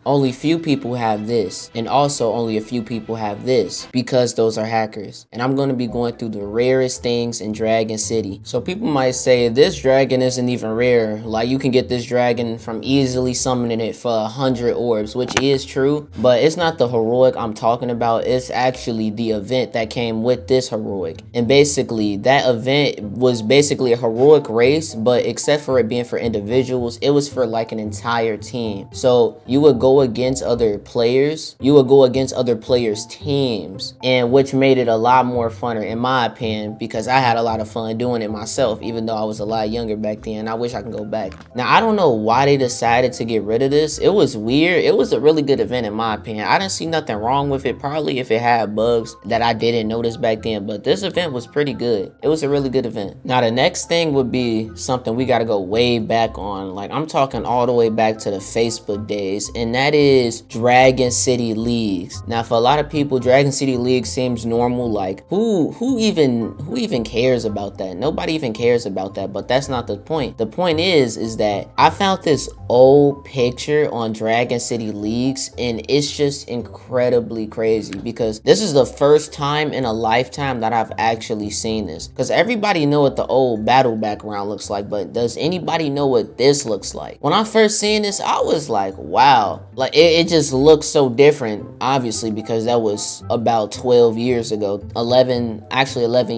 only few people have this, and also only a few people have this, because those are hackers. And I'm going to be going through the rarest things in Dragon City. So people might say, this dragon isn't even rare, like you can get this dragon from easily summoning it for 100 orbs, which is true, but it's not the heroic I'm talking about. It's actually the event that came with this heroic. And basically that event was basically a heroic race, but except for it being for individuals, it was for like an entire team. So you would go against other players, you would go against other players' teams, and which made it a lot more funner in my opinion, because I had a lot of fun doing it myself, even though I was a lot younger back then. I wish I could go back. Now I don't know why they decided to get rid of this. It was weird. It was a really good event in my opinion. I didn't see nothing wrong with it, probably if it had bugs that I didn't notice back then, but this event was pretty good. It was a really good event. Now the next thing would be something we got to go way back on. Like I'm talking all the way back to the Facebook days, and that is Dragon City Leagues. Now for a lot of people, Dragon City League seems normal. Like who even cares about that? Nobody even cares about that, but that's not the point. The point is that I found this old picture on Dragon City Leagues, and it's just incredibly crazy because this is the first time in a lifetime that I've actually seen this. Because everybody know what the old battle background looks like, but does anybody know what this looks like? When I first seen this, I was like, wow, like it just looks so different, obviously, because that was about 12 years ago, 11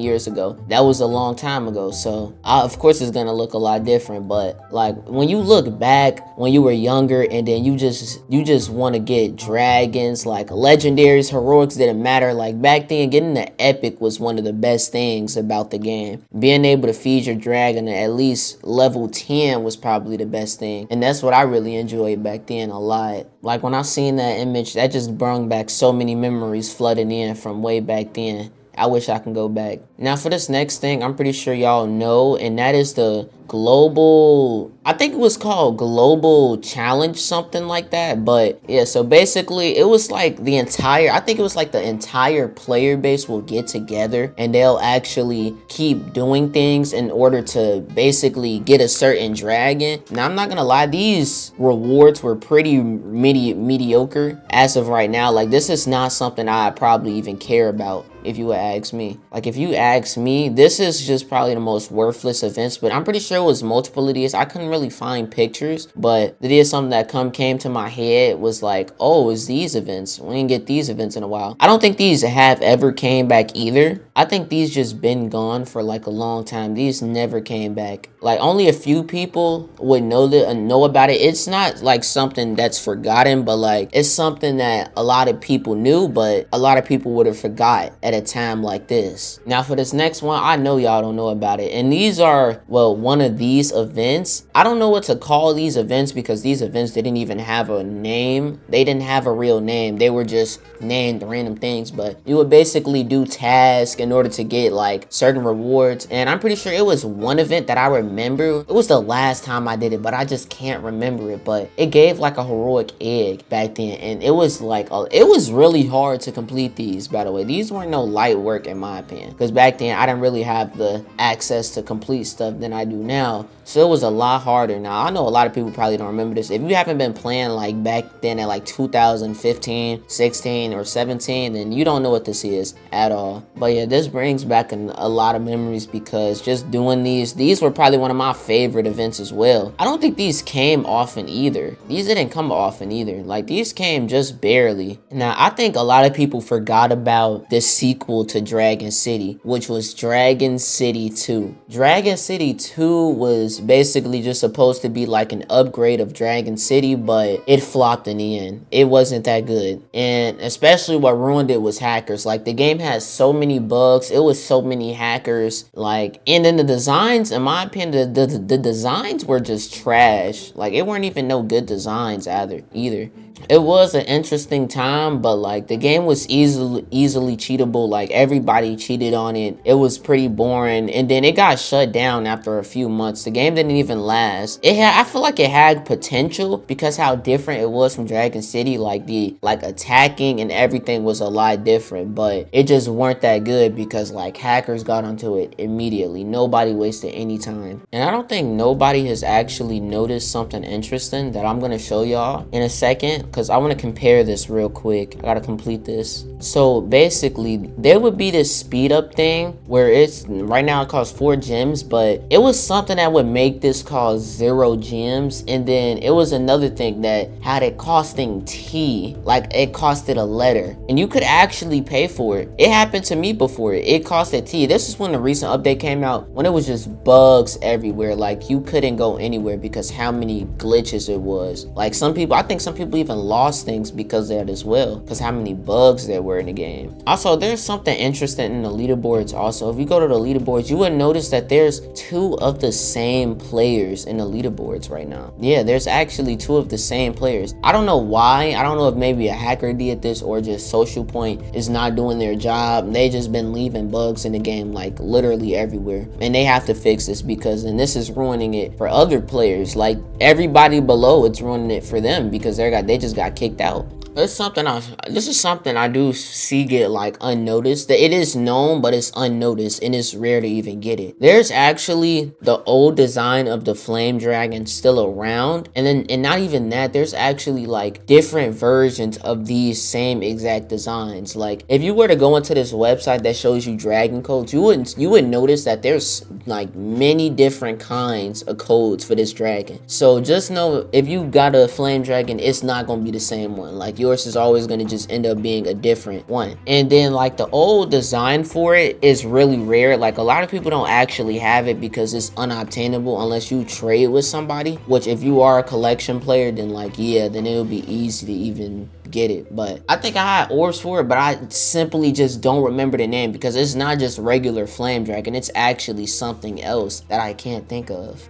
years ago. That was a long time ago, so of course it's gonna look a lot different. But like when you look back when you were younger, and then you just want to get dragons, like legendaries, heroics didn't matter. Like back then, getting the epic was one of the best things about the game. Being able to feed your dragon at least level 10 was probably the best thing, and that's what I really enjoyed back then a lot. Like when I seen that image, that just brought back so many memories flooding in from way back then. I wish I can go back. Now for this next thing, I'm pretty sure y'all know, and that is the global, I think it was called Global Challenge, something like that. But yeah, so basically it was like the entire, I think it was like the entire player base will get together and they'll actually keep doing things in order to basically get a certain dragon. Now I'm not gonna lie, these rewards were pretty mediocre as of right now. Like this is not something I probably even care about, if you would ask me. Like if you ask me, this is just probably the most worthless events, but I'm pretty sure it was multiple of these. I couldn't really find pictures, but it is something that came to my head, was like, oh, it's these events. We didn't get these events in a while. I don't think these have ever came back either. I think these just been gone for like a long time. These never came back. Like only a few people would know about it. It's not like something that's forgotten, but like it's something that a lot of people knew, but a lot of people would have forgot at a time like this. Now for this next one, I know y'all don't know about it, and these are, well, one of these events. I don't know what to call these events because these events didn't even have a name. They didn't have a real name. They were just named random things, but you would basically do tasks in order to get like certain rewards. And I'm pretty sure it was one event that I remember. It was the last time I did it, but I just can't remember it. But it gave like a heroic egg back then, and it was like it was really hard to complete these, by the way. These weren't no light work in my opinion, because back then I didn't really have the access to complete stuff than I do now. So it was a lot harder. Now I know a lot of people probably don't remember this. If you haven't been playing like back then at like 2015, 16 or 17, then you don't know what this is at all. But yeah, this brings back a lot of memories, because just doing these were probably one of my favorite events as well. I don't think these came often either. These didn't come often either. Like these came just barely. Now I think a lot of people forgot about the sequel to Dragon City, which was Dragon City 2. Dragon City 2 was basically just supposed to be like an upgrade of Dragon City, but it flopped in the end. It wasn't that good, and especially what ruined it was hackers. Like the game has so many bugs, it was so many hackers, like, and then the designs, in my opinion, the designs were just trash. Like it weren't even no good designs either. It was an interesting time, but like the game was easily cheatable. Like everybody cheated on it. It was pretty boring, and then it got shut down after a few months. The game didn't even last. I feel like it had potential because how different it was from Dragon City. Like the attacking and everything was a lot different, but it just weren't that good because like hackers got onto it immediately. Nobody wasted any time, and I don't think nobody has actually noticed something interesting that I'm gonna show y'all in a second. because I want to compare this real quick. I gotta complete this. So basically, there would be this speed up thing where it's right now it costs 4 gems, but it was something that would make this cost 0 gems, and then it was another thing that had it costing T, like it costed a letter, and you could actually pay for it. It happened to me before. It costed T. This is when the recent update came out, when it was just bugs everywhere. Like you couldn't go anywhere because how many glitches it was. Like some people, I think some people even lost things because of that as well, because how many bugs there were in the game. Also, there's something interesting in the leaderboards. Also, if you go to the leaderboards, you would notice that there's 2 of the same players in the leaderboards right now. Yeah, there's actually 2 of the same players. I don't know why. I don't know if maybe a hacker did this or just Social Point is not doing their job. They just been leaving bugs in the game like literally everywhere, and they have to fix this, because then this is ruining it for other players. Like everybody below, it's ruining it for them because they just got kicked out. This is something I do see get like unnoticed. That it is known, but it's unnoticed, and it's rare to even get it. There's actually the old design of the flame dragon still around, and not even that. There's actually like different versions of these same exact designs. Like if you were to go into this website that shows you dragon codes, you would notice that there's like many different kinds of codes for this dragon. So just know, if you got a flame dragon, it's not gonna be the same one. Like yours is always going to just end up being a different one. And then like the old design for it is really rare. Like a lot of people don't actually have it because it's unobtainable unless you trade with somebody, which if you are a collection player, then like yeah, then it'll be easy to even get it. But I think I had orbs for it, but I simply just don't remember the name because it's not just regular flame dragon, it's actually something else that I can't think of.